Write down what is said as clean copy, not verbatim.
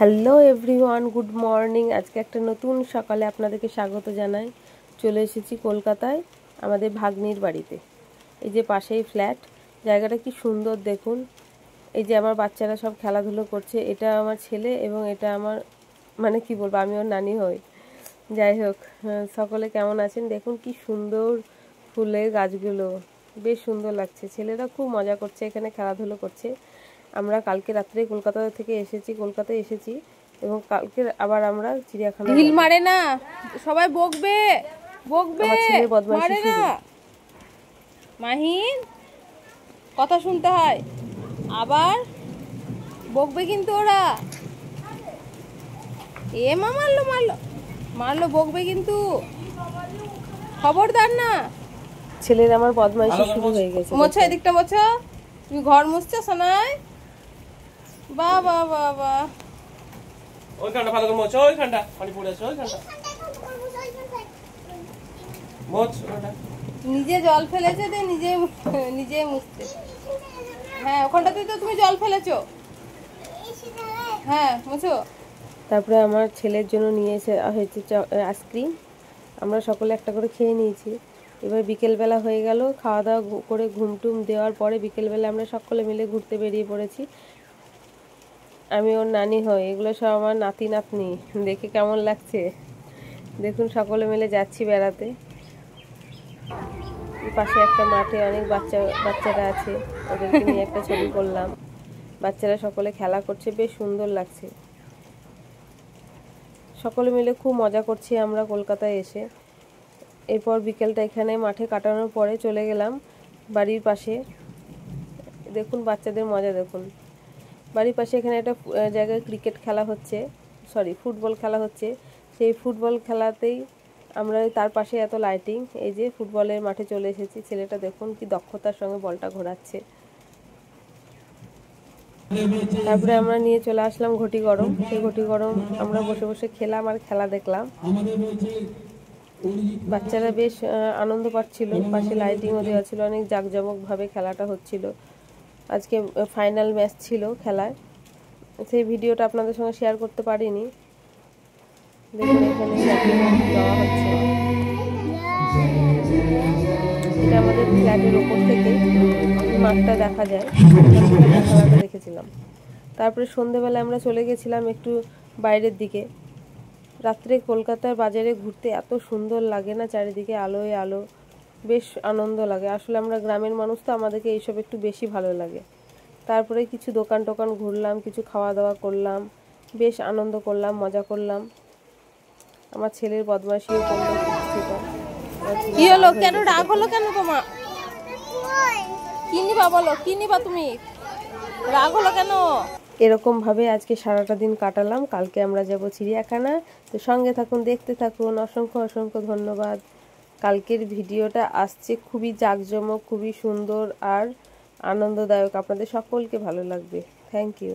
Hello everyone, good morning. আজকে একটা নতুন সকালে আপনাদেরকে স্বাগত জানাই। চলে এসেছি কলকাতায় আমাদের ভাগ্নির বাড়িতে। এই যে পাশেই ফ্ল্যাট, জায়গাটা কি সুন্দর দেখুন। এই যে আমার বাচ্চারা সব খেলাধুলো করছে, এটা আমার ছেলে এবং এটা আমার মানে কি বলবো, আমি ওর নানি হই। যাই হোক, সকলে কেমন আছেন? দেখুন কি সুন্দর ফুলের গাছগুলো, বেশ সুন্দর লাগছে। ছেলেরা খুব মজা করছে, এখানে খেলাধুলো করছে। আমরা কালকে রাত্রে কলকাতায় এসেছি এবং কালকে আবার আমরা চিড়িয়াখানা। ঢিল মারে না, সবাই বকবে আমার ছেলে বদমাইশি শুরু। মাহিন কথা শুনতে হয়, আবার বকবে কিন্তু ওরা। মারলো বকবে কিন্তু, খবরদার না। ছেলের আমার বদমাইশি শুরু হয়ে গেছে। মোছো এদিকটা মোছো, তুমি ঘর মুছছো সোনাই? বাবা বাবা, ওইখানটা ভালো করে মোছ, ওইখানটা পানি পড়ে আছে, ওইখানটা মোছ। নিজে জল ফেলেছে, নিজে মুছতে। হ্যাঁ, ওখানটাতে তো তুমি জল ফেলেছো। হ্যাঁ মুছো। তারপরে আমার ছেলের জন্য নিয়ে এসে হয়েছে আইসক্রিম। আমরা সকলে একটা করে খেয়ে নিয়েছি। এবার বিকেলবেলা হয়ে গেল, খাওয়া দাওয়া করে ঘুমটুম দেওয়ার পরে বিকেলবেলা আমরা সকলে মিলে ঘুরতে বেরিয়ে পড়েছি। আমি ওর নানি হই, এগুলো সব আমার নাতি নাতনি। দেখে কেমন লাগছে দেখুন, সকলে মিলে যাচ্ছি বেড়াতে। পাশে একটা মাঠে অনেক বাচ্চারা আছে, ওদেরকে নিয়ে একটা ছবি করলাম। বাচ্চারা সকলে খেলা করছে, বেশ সুন্দর লাগছে। সকলে মিলে খুব মজা করছি আমরা কলকাতায় এসে। এরপর বিকেলটা এখানে মাঠে কাটানোর পরে চলে গেলাম বাড়ির পাশে। দেখুন বাচ্চাদের মজা দেখুন। বাড়ির পাশে এখানে একটা জায়গায় ফুটবল খেলা হচ্ছে। সেই ফুটবল খেলাতেই আমরা, তার পাশে এত লাইটিং। এই যে ফুটবলের মাঠে চলে এসেছি। ছেলেটা দেখুন কি দক্ষতার সঙ্গে বলটা ঘোরাচ্ছে। তারপরে আমরা নিয়ে চলে আসলাম ঘটি গরম। সেই ঘটি গরম আমরা বসে বসে খেলাম আর খেলা দেখলাম। বাচ্চারা বেশ আনন্দ পাচ্ছিল। পাশে লাইটিংও দেওয়া ছিল, অনেক জাঁকজমকভাবে খেলাটা হচ্ছিল। আজকে ফাইনাল ম্যাচ ছিল খেলায়, সেই ভিডিওটা আপনাদের সঙ্গে শেয়ার করতে পারিনি। দেখুন এখানে দেওয়া হচ্ছে। এটা আমাদের ফ্ল্যাটের ওপর থেকে মাঠটা দেখা যায়, খেলাটা দেখেছিলাম। তারপরে সন্ধেবেলা আমরা চলে গেছিলাম একটু বাইরের দিকে। রাত্রে কলকাতার বাজারে ঘুরতে এত সুন্দর লাগে না, চারিদিকে আলোয় আলো, বেশ আনন্দ লাগে। আসলে আমরা গ্রামের মানুষ তো, আমাদেরকে এইসব একটু বেশি ভালো লাগে। তারপরে কিছু দোকান টোকান ঘুরলাম, কিছু খাওয়া দাওয়া করলাম, বেশ আনন্দ করলাম, মজা করলাম। আমার ছেলের বদমাইশিও করলো। কি হলো, কেন রাগ হলো কেন তোমার? কি নিবা বলো, কি নিবা তুমি? রাগ হলো কেন? এরকম ভাবে আজকে সারাটা দিন কাটালাম। কালকে আমরা যাব চিড়িয়াখানা। তো সঙ্গে থাকুন, দেখতে থাকুন। অসংখ্য অসংখ্য ধন্যবাদ। কালকের ভিডিওটা আসছে খুবই জাঁকজমক, খুবই সুন্দর আর আনন্দদায়ক। আপনাদের সকলকে ভালো লাগবে। Thank you.